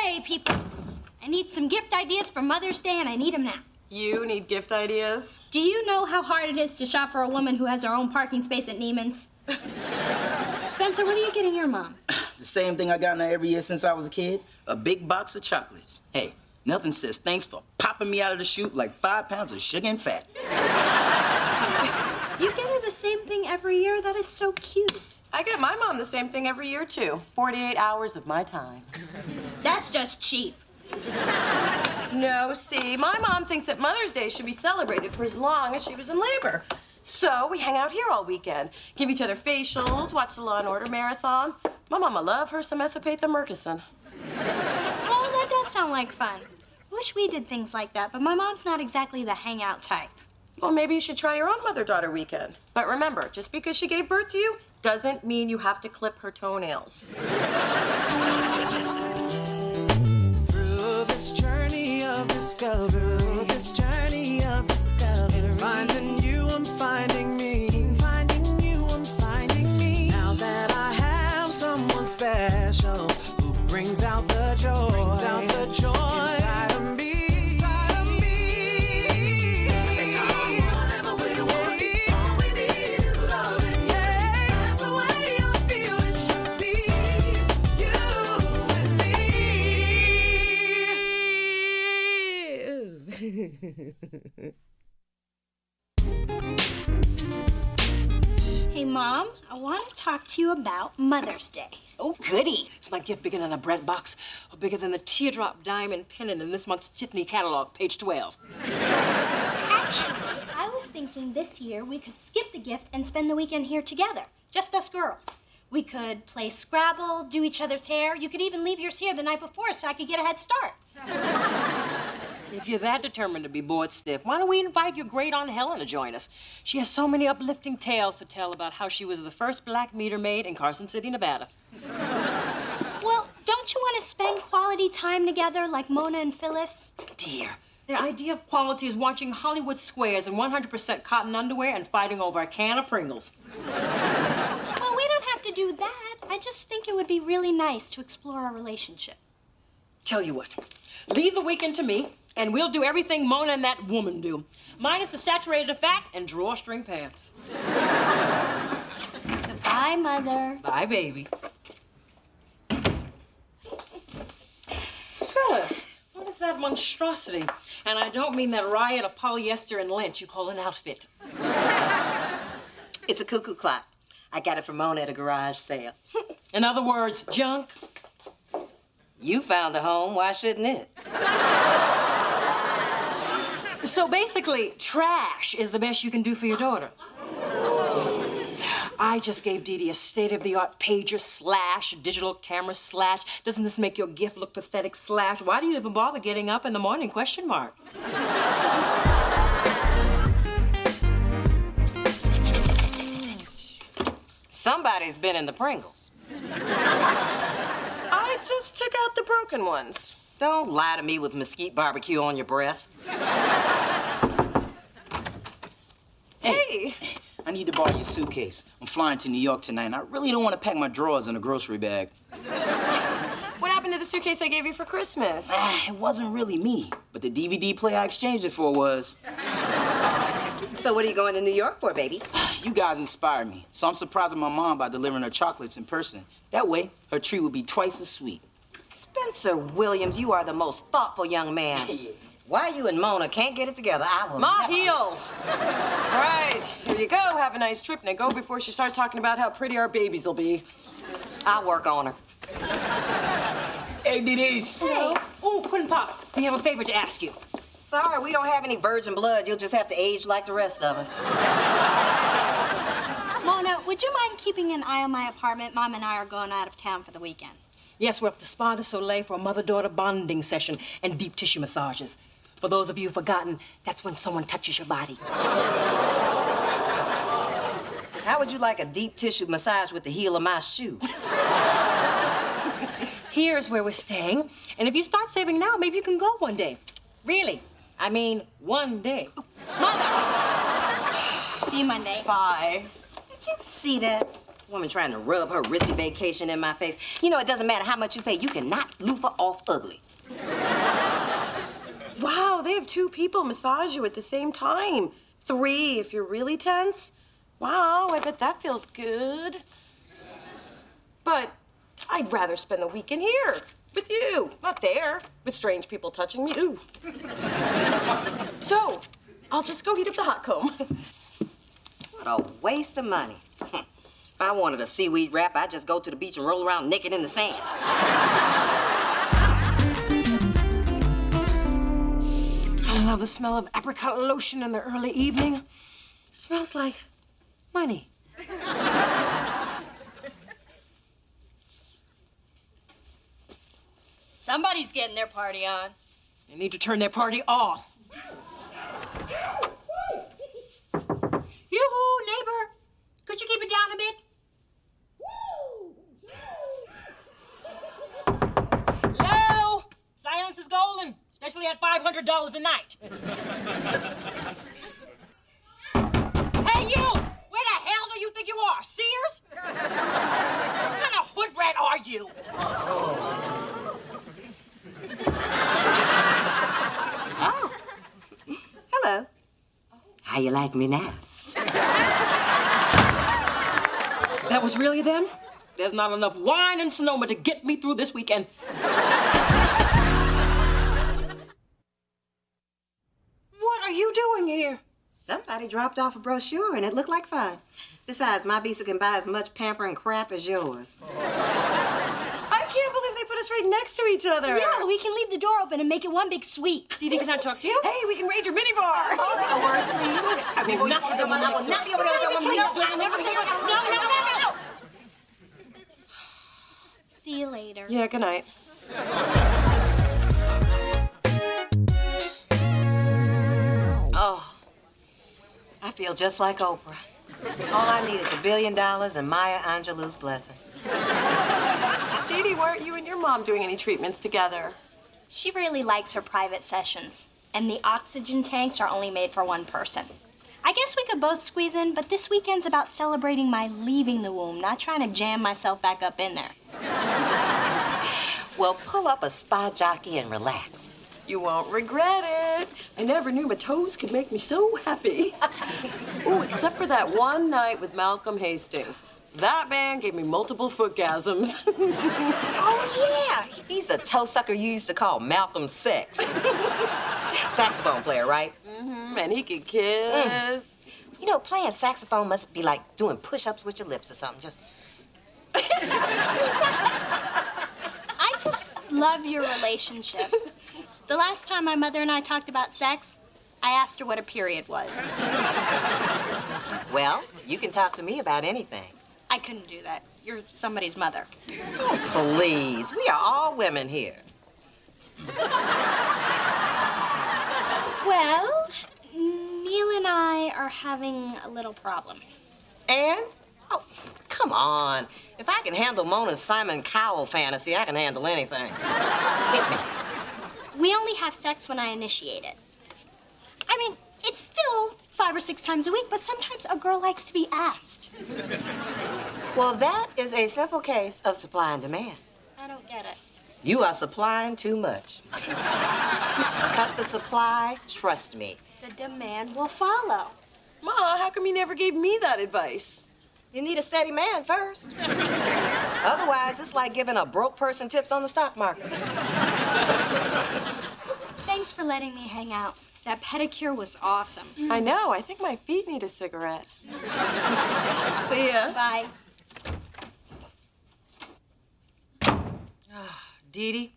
Okay, people. I need some gift ideas for Mother's Day, and I need them now. You need gift ideas? Do you know how hard it is to shop for a woman who has her own parking space at Neiman's? Spencer, what are you getting your mom? The same thing I got now every year since I was a kid. A big box of chocolates. Hey, nothing says thanks for popping me out of the chute like 5 pounds of sugar and fat. You get her the same thing every year? That is so cute. I get my mom the same thing every year, too. 48 hours of my time. That's just cheap. No, see, my mom thinks that Mother's Day should be celebrated for as long as she was in labor. So we hang out here all weekend, give each other facials, watch the Law and Order marathon. My mama love her some Esopatha Murkison. Oh, that does sound like fun. Wish we did things like that, but my mom's not exactly the hangout type. Well, maybe you should try your own mother-daughter weekend. But remember, just because she gave birth to you doesn't mean you have to clip her toenails. Through this journey of discovery, finding you, I'm finding me. Finding you, I'm finding me. Now that I have someone special who brings out the joy, inside of me. Hey, Mom, I want to talk to you about Mother's Day. Oh, goody. Is my gift bigger than a bread box or bigger than the teardrop diamond pendant in this month's Tiffany catalog, page 12? Actually, I was thinking this year we could skip the gift and spend the weekend here together, just us girls. We could play Scrabble, do each other's hair. You could even leave yours here the night before so I could get a head start. If you're that determined to be bored stiff, why don't we invite your great Aunt Helen to join us? She has so many uplifting tales to tell about how she was the first black meter maid in Carson City, Nevada. Well, don't you want to spend quality time together like Mona and Phyllis? Dear, their idea of quality is watching Hollywood squares in 100% cotton underwear and fighting over a can of Pringles. Well, we don't have to do that. I just think it would be really nice to explore our relationship. Tell you what, leave the weekend to me, and we'll do everything Mona and that woman do. Minus the saturated fat and drawstring pants. Goodbye, Mother. Bye, baby. Phyllis, what is that monstrosity? And I don't mean that riot of polyester and lint you call an outfit. It's a cuckoo clock. I got it from Mona at a garage sale. In other words, junk. You found a home, why shouldn't it? So basically, trash is the best you can do for your daughter. I just gave Dee Dee a state-of-the-art pager / digital camera / doesn't this make your gift look pathetic / why do you even bother getting up in the morning, ? Somebody's been in the Pringles. I just took out the broken ones. Don't lie to me with mesquite barbecue on your breath. Hey. I need to borrow your suitcase. I'm flying to New York tonight, and I really don't want to pack my drawers in a grocery bag. What happened to the suitcase I gave you for Christmas? It wasn't really me, but the DVD player I exchanged it for was. So what are you going to New York for, baby? You guys inspired me, so I'm surprising my mom by delivering her chocolates in person. That way, her treat would be twice as sweet. Spencer Williams, you are the most thoughtful young man. Why you and Mona can't get it together, I will Ma never... heel. All right, here you go. Have a nice trip. Now go before she starts talking about how pretty our babies will be. I'll work on her. Hey, Dee Dee's. Hey. Oh, Puddin' Pop, we have a favor to ask you. Sorry, we don't have any virgin blood. You'll just have to age like the rest of us. Mona, would you mind keeping an eye on my apartment? Mom and I are going out of town for the weekend. Yes, we're off to Spa de Soleil for a mother-daughter bonding session and deep tissue massages. For those of you who've forgotten, that's when someone touches your body. How would you like a deep tissue massage with the heel of my shoe? Here's where we're staying. And if you start saving now, maybe you can go one day. Really. I mean, one day. Mother! See you Monday. Bye. Did you see that? Woman trying to rub her ritzy vacation in my face. You know, it doesn't matter how much you pay. You can knock loofah off ugly. Wow, they have 2 people massage you at the same time. 3 if you're really tense. Wow, I bet that feels good. But I'd rather spend the weekend here with you, not there, with strange people touching me. Ooh. So, I'll just go heat up the hot comb. What a waste of money. If I wanted a seaweed wrap, I'd just go to the beach and roll around naked in the sand. I love the smell of apricot lotion in the early evening. It smells like money. Somebody's getting their party on. They need to turn their party off. Yoo-hoo, neighbor. Could you keep it down a bit? Hello? Silence is golden, especially at $500 a night. Hey, you! Where the hell do you think you are? Sears? What kind of hood rat are you? Oh. Hello. How you like me now? That was really them? There's not enough wine and Sonoma to get me through this weekend. What are you doing here? Somebody dropped off a brochure and it looked like fun. Besides, my visa can buy as much pampering crap as yours. I can't believe they put us right next to each other. Yeah, we can leave the door open and make it one big suite. Dee Dee, can I talk to you? Hey, we can raid your minibar. Hold on a word, please. I will not have I will not be able to No. See you later. Yeah, good night. Oh, I feel just like Oprah. All I need is $1 billion and Maya Angelou's blessing. Dee Dee, why aren't you and your mom doing any treatments together? She really likes her private sessions, and the oxygen tanks are only made for one person. I guess we could both squeeze in, but this weekend's about celebrating my leaving the womb, not trying to jam myself back up in there. Well, pull up a spa jockey and relax. You won't regret it. I never knew my toes could make me so happy. Ooh, except for that one night with Malcolm Hastings. That man gave me multiple footgasms. Oh, yeah. He's a toe sucker you used to call Malcolm Sex. Saxophone player, right? Mm-hmm, and he could kiss. You know, playing saxophone must be like doing push-ups with your lips or something. Just... I just love your relationship. The last time my mother and I talked about sex, I asked her what a period was. Well, you can talk to me about anything. I couldn't do that. You're somebody's mother. Oh, please. We are all women here. Well, Neil and I are having a little problem. And? Oh, come on. If I can handle Mona's Simon Cowell fantasy, I can handle anything. Hit me. We only have sex when I initiate it. I mean, it's still 5 or 6 times a week, but sometimes a girl likes to be asked. Well, that is a simple case of supply and demand. I don't get it. You are supplying too much. Cut the supply, trust me. The demand will follow. Ma, how come you never gave me that advice? You need a steady man first. Otherwise, it's like giving a broke person tips on the stock market. Thanks for letting me hang out. That pedicure was awesome. I know. I think my feet need a cigarette. See ya. Bye. Dee Dee,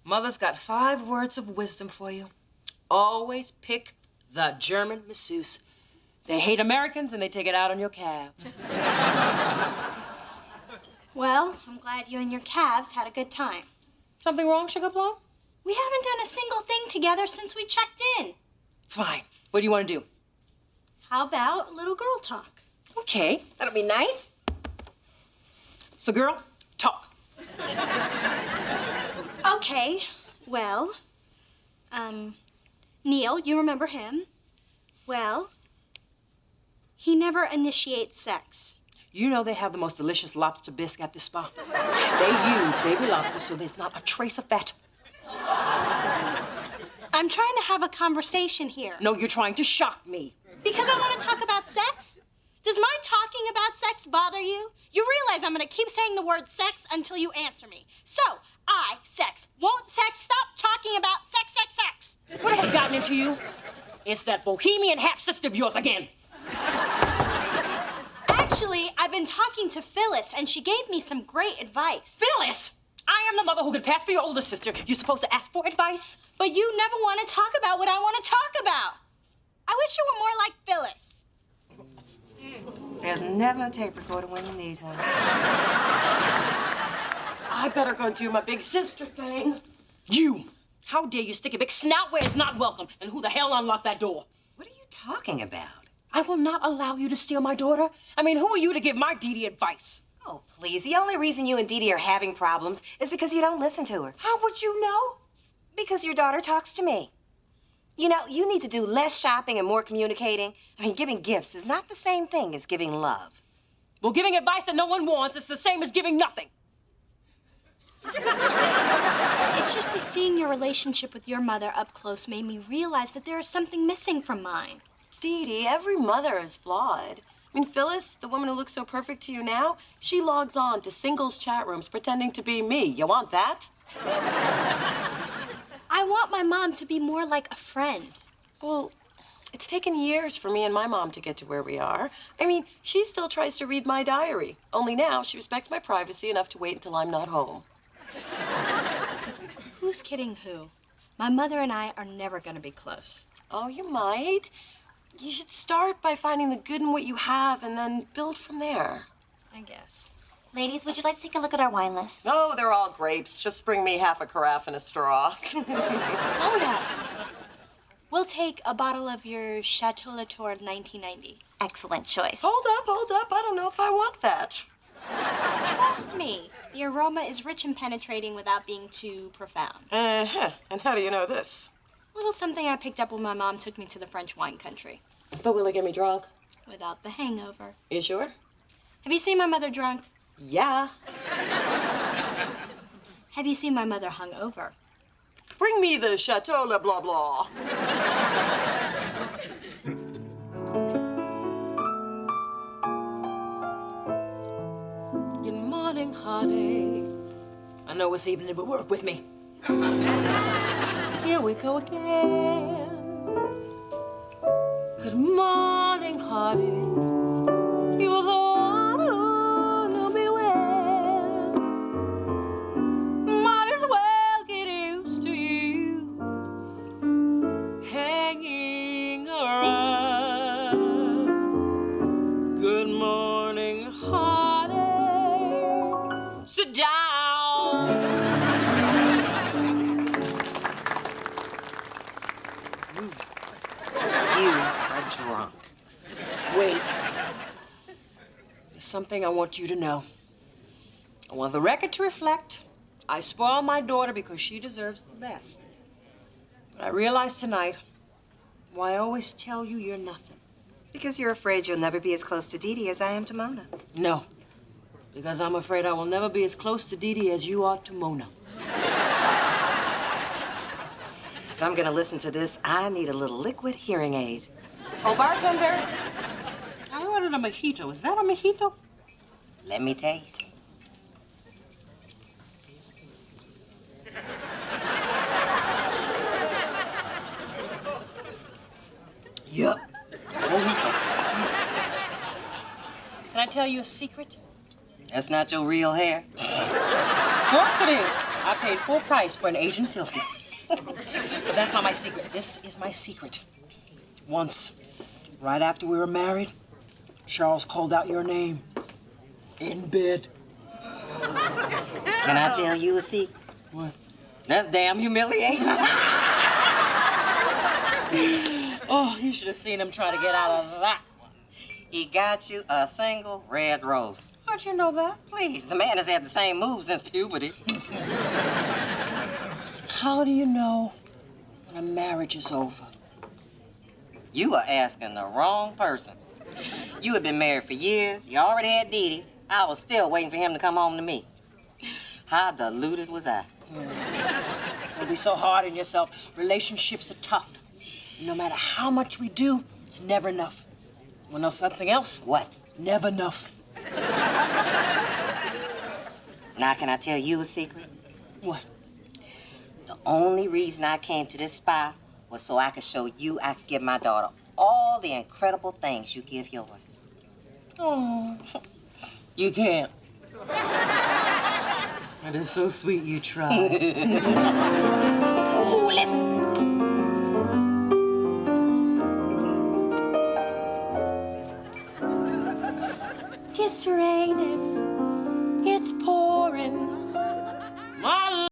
Mother's got 5 words of wisdom for you. Always pick the German masseuse. They hate Americans and they take it out on your calves. Well, I'm glad you and your calves had a good time. Something wrong, Sugar Plum? We haven't done a single thing together since we checked in. Fine. What do you want to do? How about a little girl talk? Okay, that'll be nice. So, girl, talk. Okay, well, Neil, you remember him? Well, he never initiates sex. You know they have the most delicious lobster bisque at this spa. They use baby lobster so there's not a trace of fat. I'm trying to have a conversation here. No, you're trying to shock me. Because I want to talk about sex? Does my talking about sex bother you? You realize I'm going to keep saying the word sex until you answer me. So, sex. Won't sex stop talking about sex, sex, sex? What has gotten into you? It's that bohemian half-sister of yours again. Actually, I've been talking to Phyllis, and she gave me some great advice. Phyllis! I am the mother who could pass for your older sister. You're supposed to ask for advice? But you never want to talk about what I want to talk about. I wish you were more like Phyllis. There's never a tape recorder when you need one. I better go do my big sister thing. You! How dare you stick a big snout where it's not welcome? And who the hell unlocked that door? What are you talking about? I will not allow you to steal my daughter. I mean, who are you to give my Dee Dee advice? Oh, please. The only reason you and Dee Dee are having problems is because you don't listen to her. How would you know? Because your daughter talks to me. You know, you need to do less shopping and more communicating. I mean, giving gifts is not the same thing as giving love. Well, giving advice that no one wants is the same as giving nothing. It's just that seeing your relationship with your mother up close made me realize that there is something missing from mine. Dee Dee, every mother is flawed. I mean, Phyllis, the woman who looks so perfect to you now, she logs on to singles chat rooms pretending to be me. You want that? I want my mom to be more like a friend. Well, it's taken years for me and my mom to get to where we are. I mean, she still tries to read my diary. Only now she respects my privacy enough to wait until I'm not home. Who's kidding who? My mother and I are never going to be close. Oh, you might. You should start by finding the good in what you have and then build from there. I guess. Ladies, would you like to take a look at our wine list? Oh, they're all grapes. Just bring me half a carafe and a straw. Mona, we'll take a bottle of your Chateau Latour 1990. Excellent choice. Hold up. I don't know if I want that. Trust me, the aroma is rich and penetrating without being too profound. Uh-huh. And how do you know this? A little something I picked up when my mom took me to the French wine country. But will it get me drunk? Without the hangover. You sure? Have you seen my mother drunk? Yeah. Have you seen my mother hungover? Bring me the Chateau Le Blah Blah. Good morning, honey. I know it's evening, but work with me. Here we go again. Good morning, honey. You're the one who knew me well. Might as well get used to you hanging around. Good morning, honey. Sit down. You are drunk. Wait. There's something I want you to know. I want the record to reflect. I spoil my daughter because she deserves the best. But I realize tonight why I always tell you you're nothing. Because you're afraid you'll never be as close to Dee Dee as I am to Mona. No, because I'm afraid I will never be as close to Dee Dee as you are to Mona. If I'm gonna listen to this, I need a little liquid hearing aid. Oh, bartender! I ordered a mojito. Is that a mojito? Let me taste. Yup. Mojito. Can I tell you a secret? That's not your real hair. Of course it is. I paid full price for an Asian silky. But that's not my secret. This is my secret. Once, right after we were married, Charles called out your name in bed. Can I tell you a secret? What? That's damn humiliating. Oh, you should have seen him try to get out of that one. He got you a single red rose. How'd you know that? Please, the man has had the same moves since puberty. How do you know when a marriage is over? You are asking the wrong person. You had been married for years. You already had Dee Dee. I was still waiting for him to come home to me. How deluded was I? Don't be so hard on yourself. Relationships are tough. No matter how much we do, it's never enough. Wanna know something else? What? Never enough. Now, can I tell you a secret? What? The only reason I came to this spa was so I could show you I could give my daughter all the incredible things you give yours. Oh, you can't. That is so sweet you tried. Oh, listen. It's raining, it's pouring. My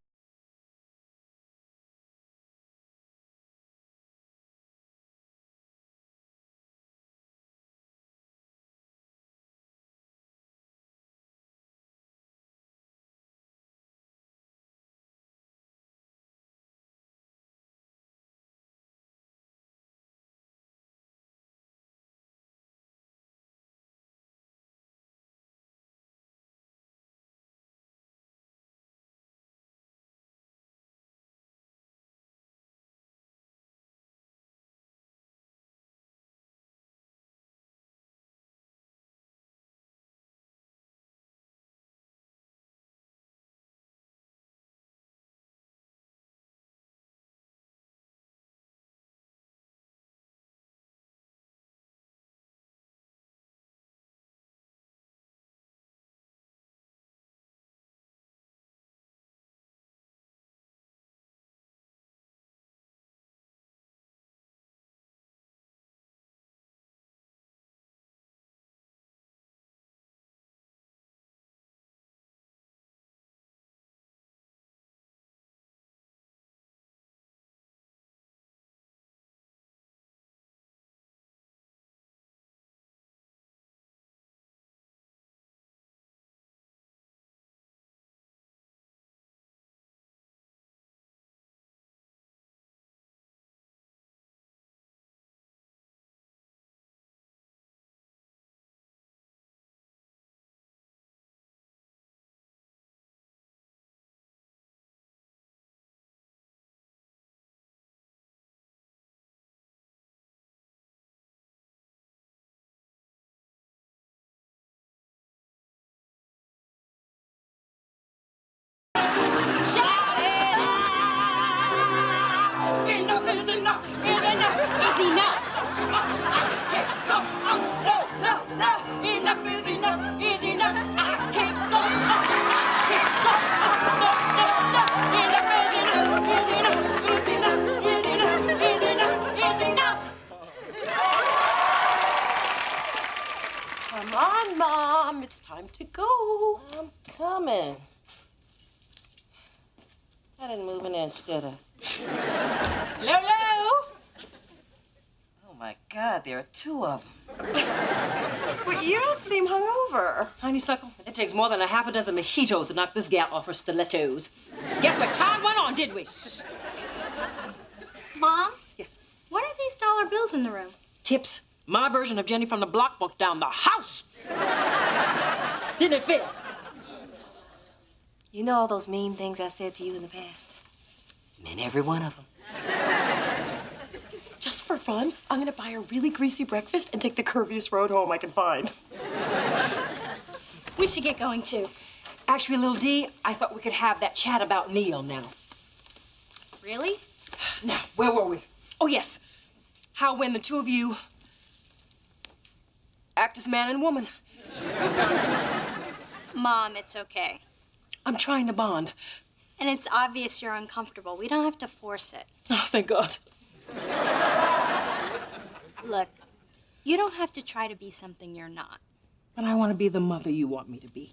Come on, Mom. It's time to go. I'm coming. I didn't move an inch, did I? Lolo! Oh, my God, there are two of them. But you don't seem hungover. honeysuckle, it takes more than a half a dozen mojitos to knock this gal off her stilettos. Guess what time went on, did we? Mom? Yes. What are these dollar bills in the room? Tips. My version of Jenny from the Block broke down the house. Didn't it, Phil? You know all those mean things I said to you in the past? Meant every one of them. Just for fun, I'm gonna buy a really greasy breakfast and take the curviest road home I can find. We should get going, too. Actually, little Dee, I thought we could have that chat about Neil now. Really? Now, where were we? Oh, yes. How when the two of you act as man and woman. Mom, it's okay. I'm trying to bond. And it's obvious you're uncomfortable. We don't have to force it. Oh, thank God. Look, you don't have to try to be something you're not. But I want to be the mother you want me to be.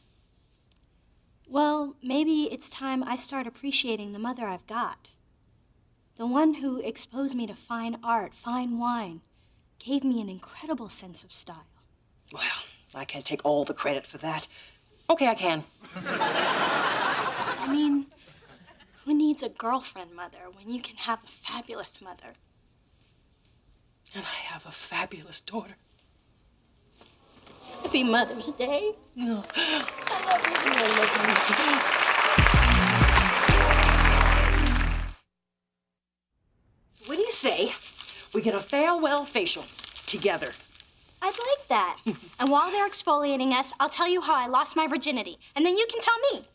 Well, maybe it's time I start appreciating the mother I've got. The one who exposed me to fine art, fine wine, gave me an incredible sense of style. Well, I can't take all the credit for that. Okay, I can. I mean, who needs a girlfriend mother when you can have a fabulous mother? And I have a fabulous daughter. Happy Mother's Day. No. I love you. So what do you say we get a farewell facial together? I'd like that. And while they're exfoliating us, I'll tell you how I lost my virginity. And then you can tell me.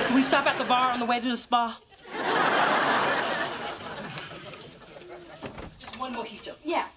Can we stop at the bar on the way to the spa? Just one mojito. Yeah.